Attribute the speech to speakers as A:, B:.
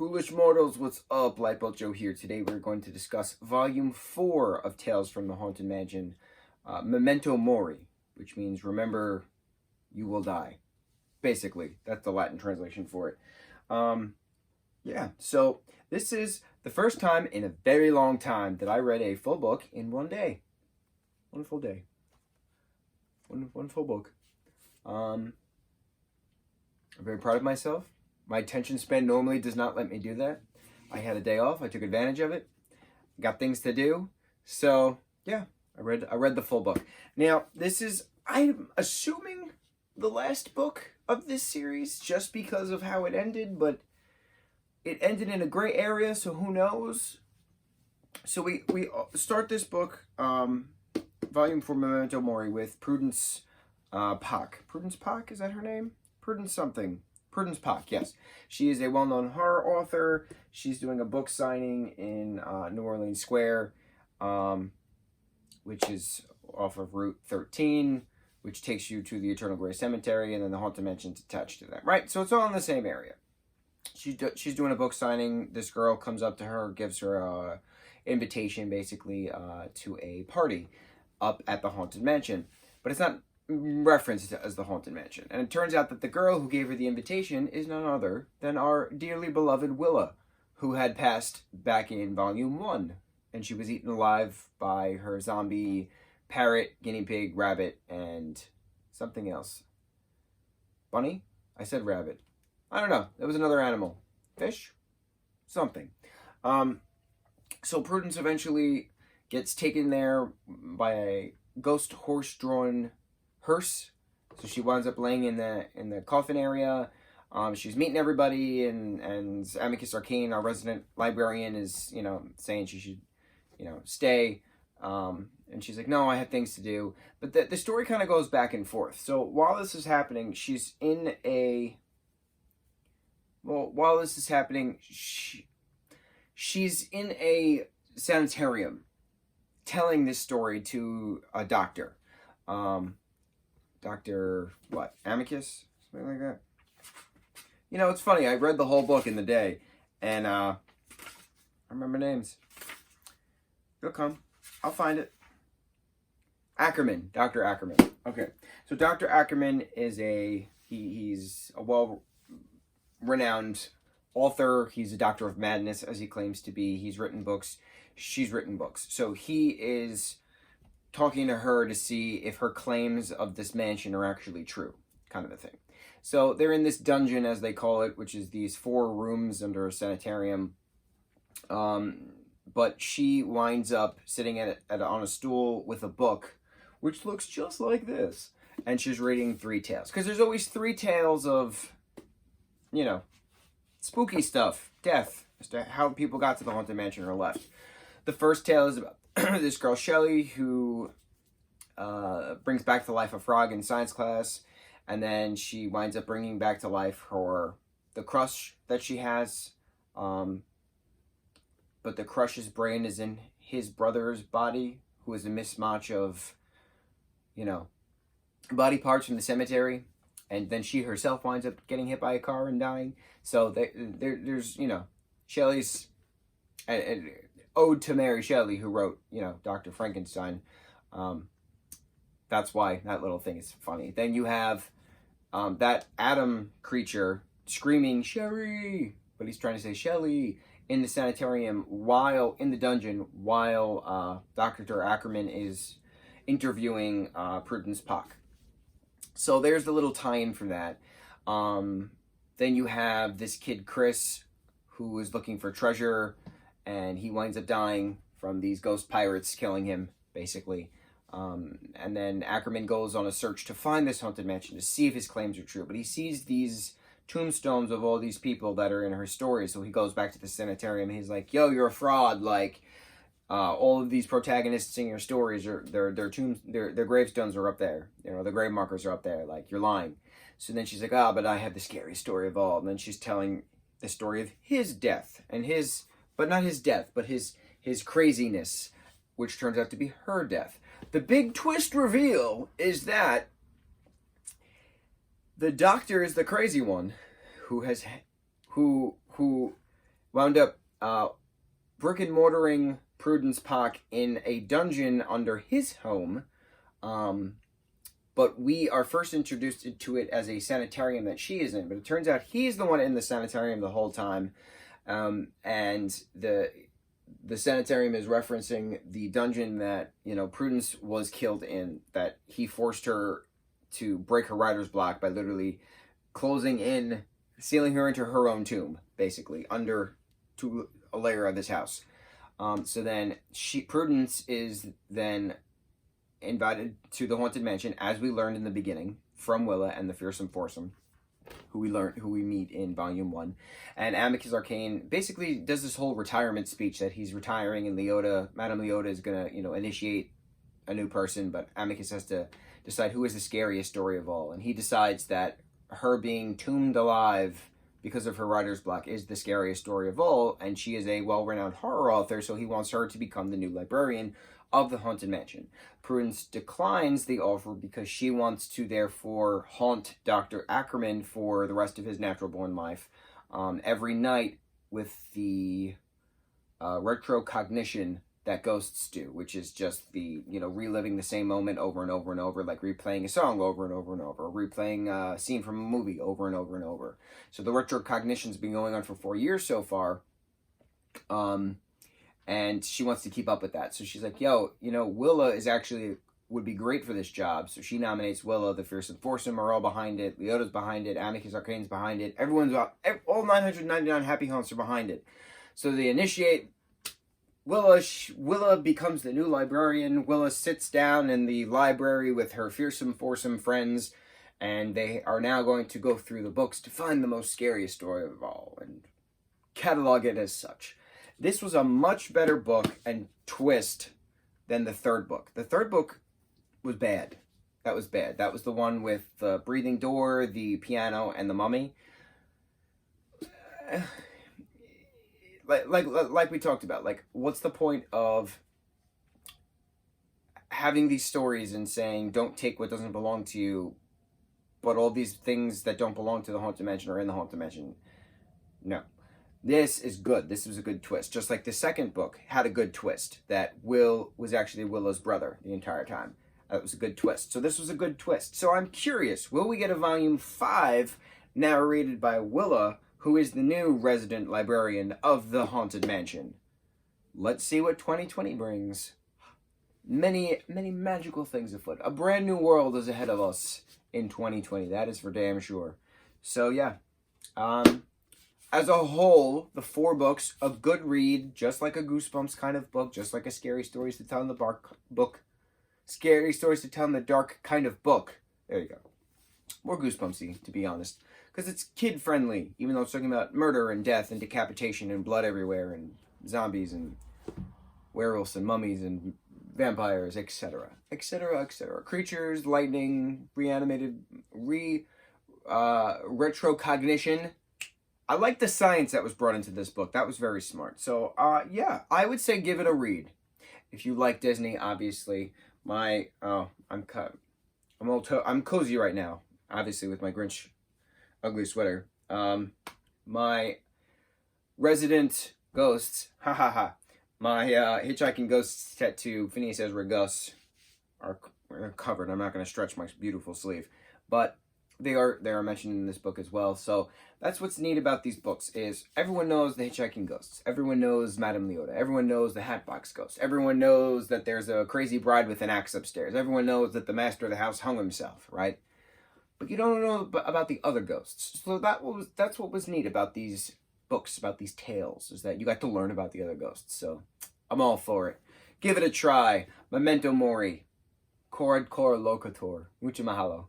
A: Foolish mortals, what's up? Lightboltjoe here. Today we're going to discuss Volume 4 of Tales from the Haunted Mansion, Memento Mori, which means remember you will die. Basically, that's the Latin translation for it. So this is the first time in a very long time that I read a full book in one day. One full day. One full book. I'm very proud of myself. My attention span normally does not let me do that. I had a day off. I took advantage of it. Got things to do. So, yeah, I read the full book. Now, this is, I'm assuming, the last book of this series just because of how it ended, but it ended in a gray area, so who knows? So we start this book, Volume 4, Memento Mori, with Prudence Pak. Prudence Pak, is that her name? Prudence something. Prudence Pak, yes. She is a well-known horror author. She's doing a book signing in New Orleans Square, which is off of Route 13, which takes you to the Eternal Grey Cemetery, and then the Haunted Mansion's attached to that, right? So it's all in the same area. She's doing a book signing. This girl comes up to her, gives her an invitation, basically, to a party up at the Haunted Mansion. But it's not referenced as the Haunted Mansion. And it turns out that the girl who gave her the invitation is none other than our dearly beloved Willa, who had passed back in Volume 1. And she was eaten alive by her zombie parrot, guinea pig, rabbit, and something else. Bunny? I said rabbit. I don't know. It was another animal. Fish? Something. So Prudence eventually gets taken there by a ghost horse-drawn hearse. So she winds up laying in the coffin area. She's meeting everybody, and Amicus Arcane, our resident librarian, is, saying she should, stay. And she's like, no, I have things to do. But the story kind of goes back and forth. So while this is happening, she's in a sanitarium telling this story to a doctor. Dr. what? Amicus? Something like that. It's funny. I read the whole book in the day, and I remember names. They'll come. I'll find it. Ackerman. Dr. Ackerman. Okay. So Dr. Ackerman is he's a well-renowned author. He's a doctor of madness, as he claims to be. He's written books. She's written books. So he is talking to her to see if her claims of this mansion are actually true, kind of a thing. So they're in this dungeon, as they call it, which is these 4 rooms under a sanitarium. But she winds up sitting on a stool with a book, which looks just like this. And she's reading 3 tales. Because there's always 3 tales of, spooky stuff, death, as to how people got to the Haunted Mansion or left. The first tale is about this girl, Shelley, who brings back to life a frog in science class, and then she winds up bringing back to life the crush that she has, but the crush's brain is in his brother's body, who is a mismatch of, body parts from the cemetery, and then she herself winds up getting hit by a car and dying. So there's, Shelley's ode to Mary Shelley, who wrote, Dr. Frankenstein. That's why that little thing is funny. Then you have that Adam creature screaming, Sherry! But he's trying to say Shelley in the sanitarium in the dungeon, while Dr. Ackerman is interviewing Prudence Pak. So there's the little tie-in for that. Then you have this kid, Chris, who is looking for treasure, and he winds up dying from these ghost pirates killing him, basically. And then Ackerman goes on a search to find this haunted mansion to see if his claims are true. But he sees these tombstones of all these people that are in her story. So he goes back to the sanitarium and he's like, yo, you're a fraud. Like, all of these protagonists in your stories, their gravestones are up there. The grave markers are up there. Like, you're lying. So then she's like, but I have the scariest story of all. And then she's telling the story of his death and but not his death, but his craziness, which turns out to be her death. The big twist reveal is that the doctor is the crazy one who wound up brick and mortaring Prudence Pock in a dungeon under his home. But we are first introduced to it as a sanitarium that she is in. But it turns out he's the one in the sanitarium the whole time. And the sanitarium is referencing the dungeon that, Prudence was killed in, that he forced her to break her writer's block by literally sealing her into her own tomb, basically, under to a layer of this house. So then Prudence is then invited to the Haunted Mansion, as we learned in the beginning, from Willa and the Fearsome Foursome, who we meet in Volume 1. And Amicus Arcane basically does this whole retirement speech that he's retiring, and Madame Leota is going to, initiate a new person, but Amicus has to decide who is the scariest story of all. And he decides that her being tombed alive because of her writer's block is the scariest story of all, and she is a well-renowned horror author, so he wants her to become the new librarian of the Haunted Mansion. Prudence declines the offer because she wants to therefore haunt Dr. Ackerman for the rest of his natural-born life every night with the retrocognition that ghosts do, which is just the, reliving the same moment over and over and over, like replaying a song over and over and over, replaying a scene from a movie over and over and over. So the retrocognition's been going on for 4 years so far, and she wants to keep up with that. So she's like, Willa would be great for this job. So she nominates Willa, the Fearsome Foursome are all behind it, Leota's behind it, Amicus Arcane's behind it, all 999 Happy Haunts are behind it. So they initiate. Willa becomes the new librarian. Willa sits down in the library with her Fearsome Foursome friends, and they are now going to go through the books to find the most scariest story of all and catalog it as such. This was a much better book and twist than the third book. The third book was bad. That was bad. That was the one with the breathing door, the piano, and the mummy. Like we talked about, what's the point of having these stories and saying don't take what doesn't belong to you, but all these things that don't belong to the Haunted Mansion are in the Haunted Mansion? No. This is good. This was a good twist. Just like the second book had a good twist, that Will was actually Willa's brother the entire time. That was a good twist. So this was a good twist. So I'm curious, will we get a Volume 5 narrated by Willa, who is the new resident librarian of the Haunted Mansion? Let's see what 2020 brings. Many, many magical things afoot. A brand new world is ahead of us in 2020. That is for damn sure. So yeah. As a whole, the 4 books, a good read, just like a Goosebumps kind of book, just like a Scary Stories to Tell in the Dark book. Scary Stories to Tell in the Dark kind of book. There you go. More Goosebumpsy, to be honest. Because it's kid-friendly, even though it's talking about murder and death and decapitation and blood everywhere and zombies and werewolves and mummies and vampires, etc. etc. etc. Creatures, lightning, retrocognition. I like the science that was brought into this book. That was very smart. So, yeah, I would say give it a read. If you like Disney, obviously. I'm cozy right now, obviously, with my Grinch ugly sweater. My resident ghosts, my hitchhiking ghosts tattoo, Phineas Ezra Gus, are covered. I'm not going to stretch my beautiful sleeve, but they are mentioned in this book as well. So that's what's neat about these books, is everyone knows the hitchhiking ghosts. Everyone knows Madame Leota. Everyone knows the Hatbox Ghost. Everyone knows that there's a crazy bride with an axe upstairs. Everyone knows that the master of the house hung himself, right? But you don't know about the other ghosts. So that's what was neat about these books, about these tales, is that you got to learn about the other ghosts. So I'm all for it. Give it a try. Memento Mori. Cor locator. Mucho mahalo.